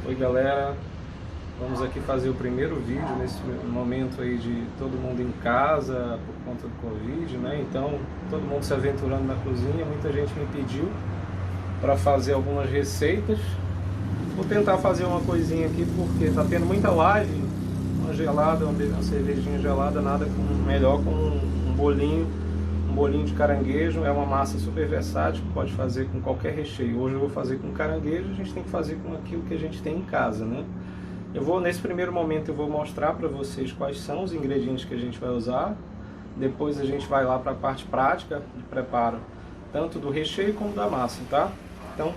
Oi galera, vamos aqui fazer o primeiro vídeo nesse momento aí de todo mundo em casa por conta do Covid, né? Então, todo mundo se aventurando na cozinha, muita gente me pediu para fazer algumas receitas. Vou tentar fazer uma coisinha aqui porque tá tendo muita live, uma gelada, uma cervejinha gelada, nada melhor com um bolinho de caranguejo. É uma massa super versátil, pode fazer com qualquer recheio. Hoje eu vou fazer com caranguejo, a gente tem que fazer com aquilo que a gente tem em casa, né? Nesse primeiro momento eu vou mostrar para vocês quais são os ingredientes que a gente vai usar. Depois a gente vai lá para a parte prática de preparo, tanto do recheio como da massa, tá? Então,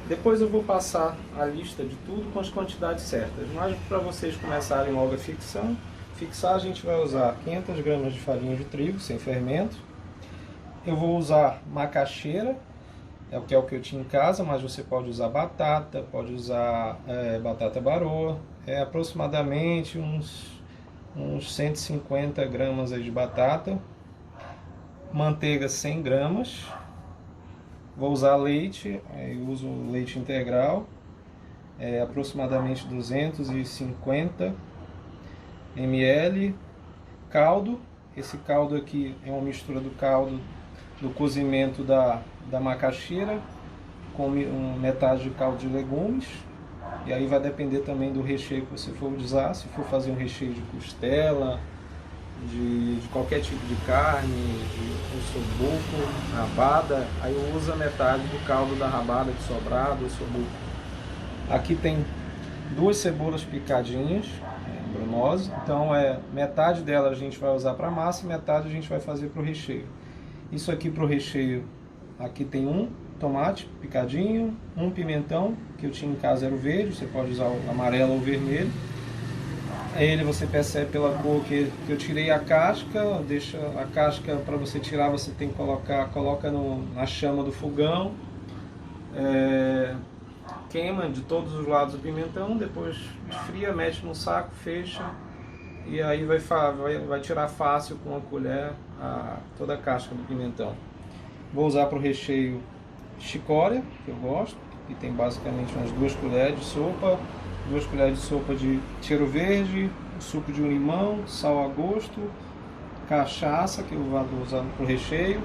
depois eu vou passar a lista de tudo com as quantidades certas. Mas para vocês começarem logo a fixar, a gente vai usar 500 gramas de farinha de trigo sem fermento. Eu vou usar macaxeira, é o que eu tinha em casa, mas você pode usar batata, pode usar batata baroa, aproximadamente uns 150 gramas aí de batata, manteiga 100 gramas, vou usar leite, eu uso leite integral, aproximadamente 250 ml, caldo, esse caldo aqui é uma mistura do caldo do cozimento da macaxeira com metade de caldo de legumes, e aí vai depender também do recheio que você for usar. Se for fazer um recheio de costela, de qualquer tipo de carne, de ossobuco, rabada, aí usa metade do caldo da rabada que sobrar do ossobuco. Aqui tem 2 cebolas picadinhas, brunose, então metade dela a gente vai usar para massa e metade a gente vai fazer para o recheio. Isso aqui para o recheio, aqui tem um tomate picadinho, um pimentão, que eu tinha em casa era o verde, você pode usar o amarelo ou o vermelho. Ele você percebe pela cor que eu tirei a casca, deixa a casca para você tirar, você tem que coloca na chama do fogão, queima de todos os lados o pimentão, depois esfria, mete no saco, fecha, e aí vai tirar fácil com a colher toda a casca do pimentão. Vou usar para o recheio chicória, que eu gosto, que tem basicamente umas 2 colheres de sopa, 2 colheres de sopa de cheiro verde, suco de um limão, sal a gosto, cachaça, que eu vou usar para o recheio,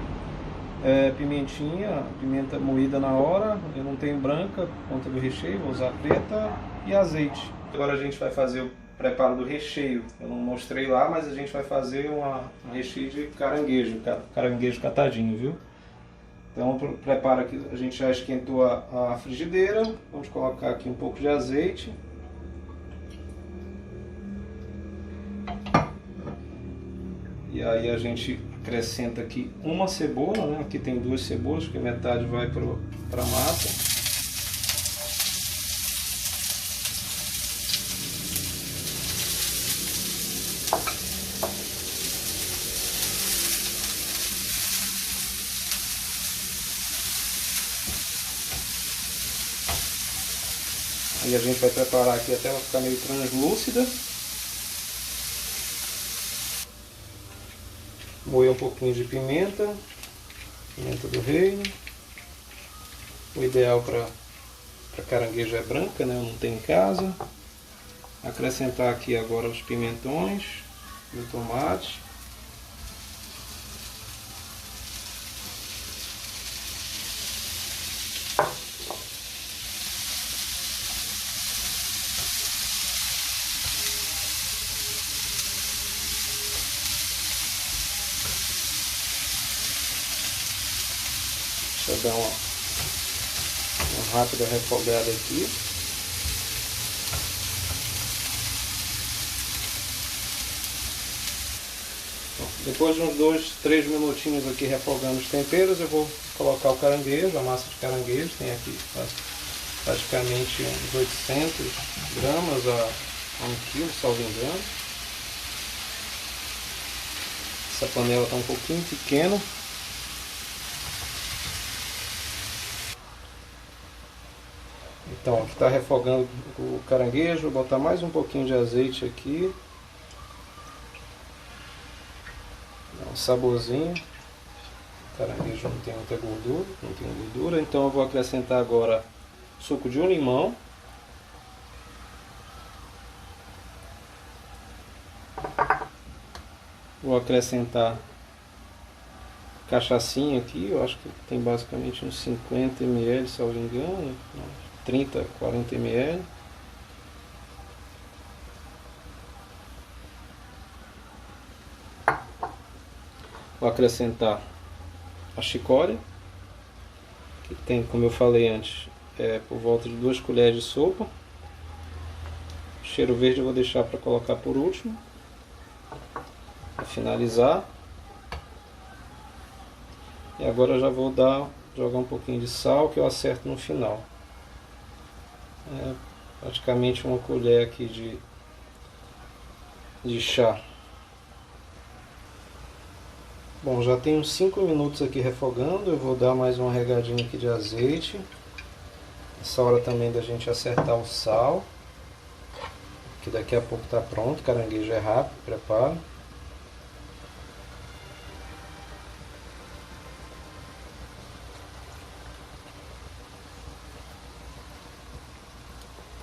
pimenta moída na hora, eu não tenho branca por conta do recheio, vou usar preta, e azeite. Agora a gente vai fazer o preparo do recheio. Eu não mostrei lá, mas a gente vai fazer um recheio de caranguejo catadinho, viu? Então prepara aqui, a gente já esquentou a frigideira, vamos colocar aqui um pouco de azeite. E aí a gente acrescenta aqui uma cebola, né? Aqui tem 2 cebolas, que metade vai para a massa. E a gente vai preparar aqui até ela ficar meio translúcida. Moer um pouquinho de pimenta do reino. O ideal para caranguejo é branca, né? Eu não tenho em casa. Acrescentar aqui agora os pimentões e o tomate. Deixa eu dar uma rápida refogada aqui. Bom, depois de uns 2, 3 minutinhos aqui refogando os temperos, eu vou colocar o caranguejo, a massa de caranguejo. Tem aqui praticamente uns 800 gramas a 1 kg, salvo engano. Essa panela está um pouquinho pequena. Então, aqui está refogando o caranguejo, vou botar mais um pouquinho de azeite aqui. Dá um saborzinho. O caranguejo não tem muita gordura, então eu vou acrescentar agora suco de um limão. Vou acrescentar cachaçinha aqui, eu acho que tem basicamente uns 50 ml, se eu não me engano, 30, 40 ml. Vou acrescentar a chicória, que tem, como eu falei antes, por volta de 2 colheres de sopa. O cheiro verde eu vou deixar para colocar por último, para finalizar. E agora eu já vou jogar um pouquinho de sal, que eu acerto no final. Praticamente uma colher aqui de chá. Bom, já tem uns 5 minutos aqui refogando, eu vou dar mais uma regadinha aqui de azeite. Essa hora também da gente acertar o sal, que daqui a pouco está pronto, caranguejo é rápido, preparo.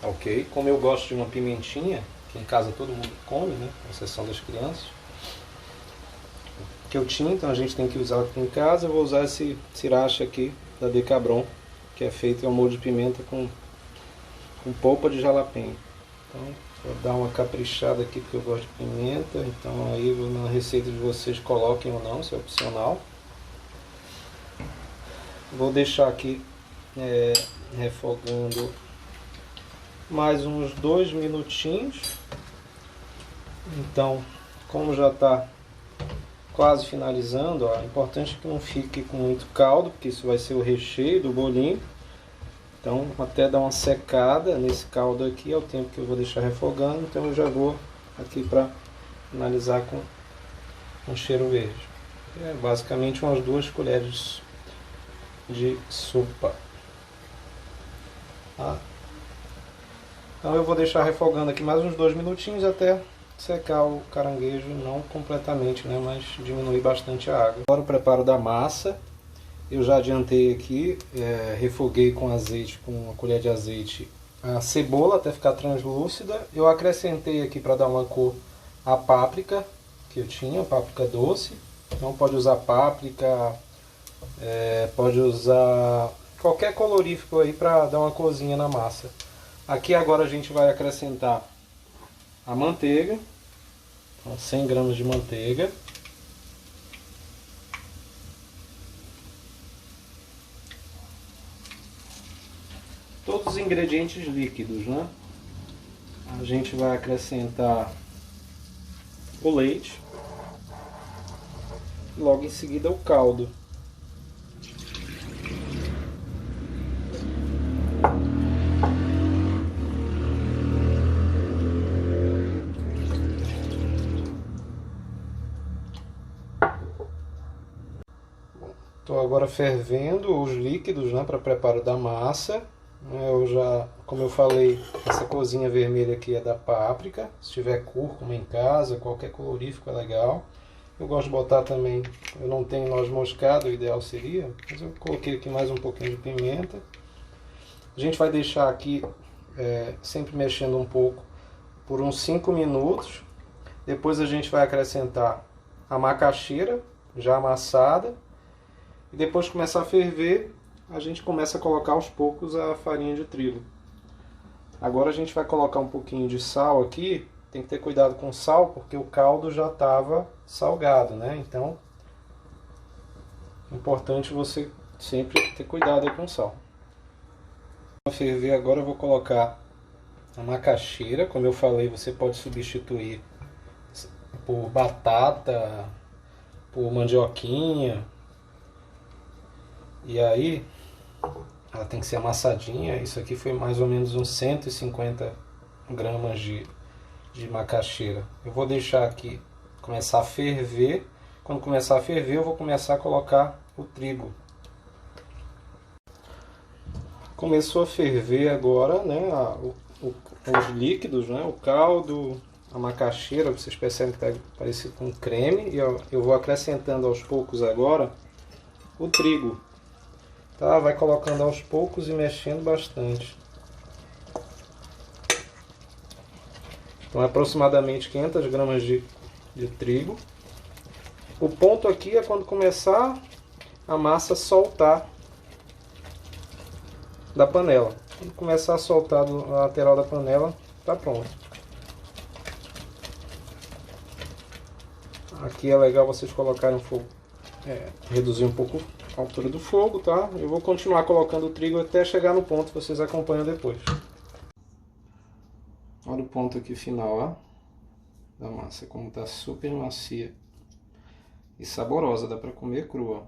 Ok, como eu gosto de uma pimentinha, que em casa todo mundo come, né, com exceção das crianças, que eu tinha, então a gente tem que usar aqui em casa. Eu vou usar esse sriracha aqui da Decabron, que é feito em um molho de pimenta com polpa de jalapeño. Então vou dar uma caprichada aqui porque eu gosto de pimenta, então aí na receita de vocês coloquem ou não, isso é opcional. Vou deixar aqui refogando mais uns 2 minutinhos. Então, como já está quase finalizando, ó, é importante que não fique com muito caldo, porque isso vai ser o recheio do bolinho. Então, até dar uma secada nesse caldo aqui, é o tempo que eu vou deixar refogando. Então eu já vou aqui para finalizar com cheiro verde. É basicamente umas 2 colheres de sopa. Tá? Então eu vou deixar refogando aqui mais uns 2 minutinhos até secar o caranguejo, não completamente, né, mas diminuir bastante a água. Agora o preparo da massa. Eu já adiantei aqui, refoguei com azeite, com uma colher de azeite, a cebola até ficar translúcida. Eu acrescentei aqui para dar uma cor a páprica que eu tinha, páprica doce. Então pode usar páprica, pode usar qualquer colorífico aí para dar uma corzinha na massa. Aqui agora a gente vai acrescentar a manteiga, então 100 gramas de manteiga. Todos os ingredientes líquidos, né? A gente vai acrescentar o leite, logo em seguida o caldo. Estou agora fervendo os líquidos, né, para preparo da massa. Eu já, como eu falei, essa corzinha vermelha aqui é da páprica. Se tiver cúrcuma em casa, qualquer colorífico é legal. Eu gosto de botar também, eu não tenho noz moscada, o ideal seria, mas eu coloquei aqui mais um pouquinho de pimenta. A gente vai deixar aqui, sempre mexendo um pouco, por uns 5 minutos. Depois a gente vai acrescentar a macaxeira já amassada. E depois que começar a ferver, a gente começa a colocar aos poucos a farinha de trigo. Agora a gente vai colocar um pouquinho de sal aqui. Tem que ter cuidado com o sal, porque o caldo já estava salgado, né? Então, é importante você sempre ter cuidado aí com o sal. Para ferver agora eu vou colocar a macaxeira. Como eu falei, você pode substituir por batata, por mandioquinha. E aí, ela tem que ser amassadinha. Isso aqui foi mais ou menos uns 150 gramas de macaxeira. Eu vou deixar aqui começar a ferver. Quando começar a ferver, eu vou começar a colocar o trigo. Começou a ferver agora, né, os líquidos, né, o caldo, a macaxeira. Vocês percebem que está parecido com creme. E eu vou acrescentando aos poucos agora o trigo. Tá? Vai colocando aos poucos e mexendo bastante. Então, aproximadamente 500 gramas de trigo. O ponto aqui é quando começar a massa soltar da panela. Quando começar a soltar da lateral da panela, tá pronto. Aqui é legal vocês colocarem o fogo, reduzir um pouco a altura do fogo, tá? Eu vou continuar colocando o trigo até chegar no ponto, vocês acompanham depois. Olha o ponto aqui final, ó, da massa, como tá super macia e saborosa, dá pra comer crua.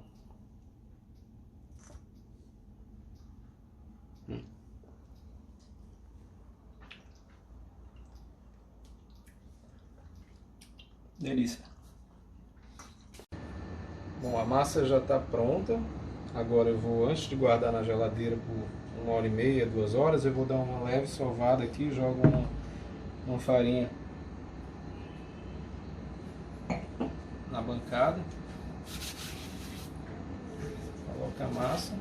Delícia. Bom, a massa já está pronta. Agora eu vou, antes de guardar na geladeira por 1h30, 2 horas, eu vou dar uma leve sovada aqui e jogo uma farinha na bancada. Coloca a massa.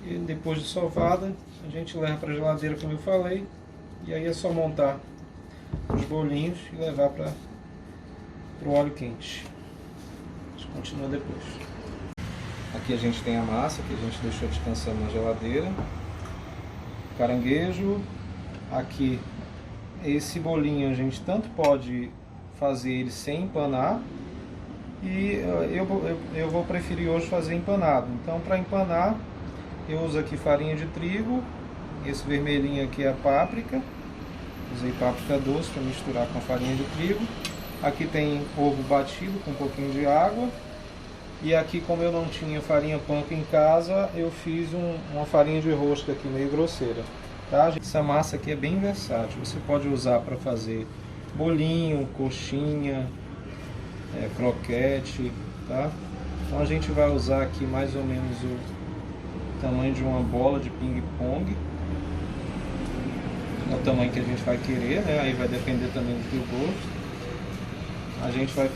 E depois de sovada, a gente leva para a geladeira, como eu falei. E aí é só montar os bolinhos e levar para o óleo quente. A gente continua depois. Aqui a gente tem a massa que a gente deixou descansando na geladeira. Caranguejo. Aqui, esse bolinho a gente tanto pode fazer ele sem empanar. E eu vou preferir hoje fazer empanado. Então, para empanar, eu uso aqui farinha de trigo, esse vermelhinho aqui é a páprica, usei páprica doce para misturar com a farinha de trigo. Aqui tem ovo batido com um pouquinho de água. E aqui, como eu não tinha farinha panko em casa, eu fiz uma farinha de rosca aqui meio grosseira. Tá? Essa massa aqui é bem versátil, você pode usar para fazer bolinho, coxinha, croquete, tá? Então a gente vai usar aqui mais ou menos o tamanho de uma bola de ping-pong, é o tamanho que a gente vai querer, né? Aí vai depender também do teu gosto. A gente vai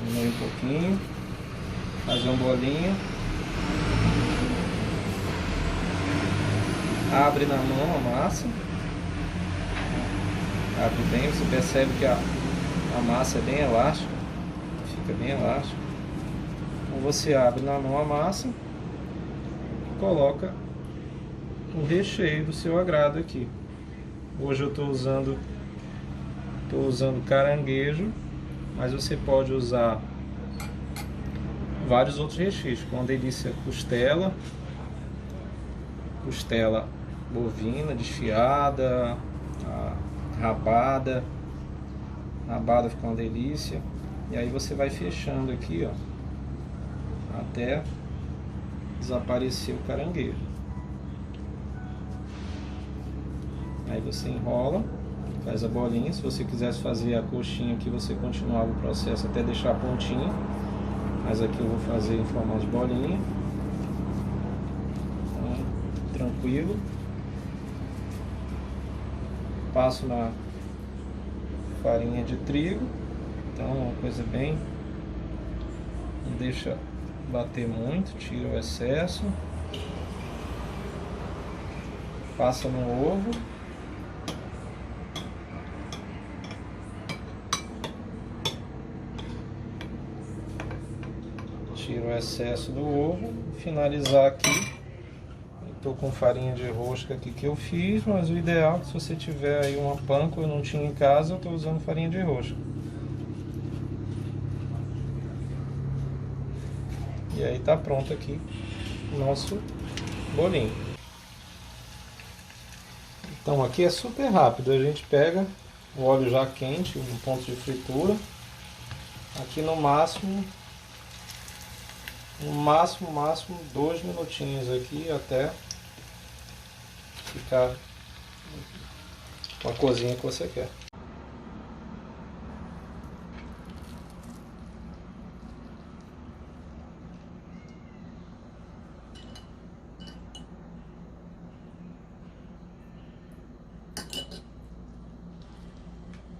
diminuir um pouquinho, fazer um bolinho, abre na mão a massa, abre bem, você percebe que a massa é bem elástica, fica bem elástica. Então você abre na mão a massa, coloca o recheio do seu agrado aqui. Hoje eu estou usando caranguejo, mas você pode usar vários outros recheios, com uma delícia costela bovina desfiada, rabada fica uma delícia. E aí você vai fechando aqui, ó, até desaparecer o caranguejo. Aí você enrola, faz a bolinha. Se você quisesse fazer a coxinha aqui, você continuava o processo até deixar a pontinha, mas aqui eu vou fazer em forma de bolinha. Então, tranquilo. Passo na farinha de trigo, então uma coisa bem, não deixa bater muito, tira o excesso, passa no ovo, tira o excesso do ovo, finalizar aqui. Estou com farinha de rosca aqui que eu fiz, mas o ideal é que se você tiver aí uma panko, eu não tinha em casa, eu estou usando farinha de rosca. E aí tá pronto aqui o nosso bolinho. Então aqui é super rápido, a gente pega o óleo já quente, no ponto de fritura, aqui no máximo 2 minutinhos aqui até ficar com a corzinha que você quer.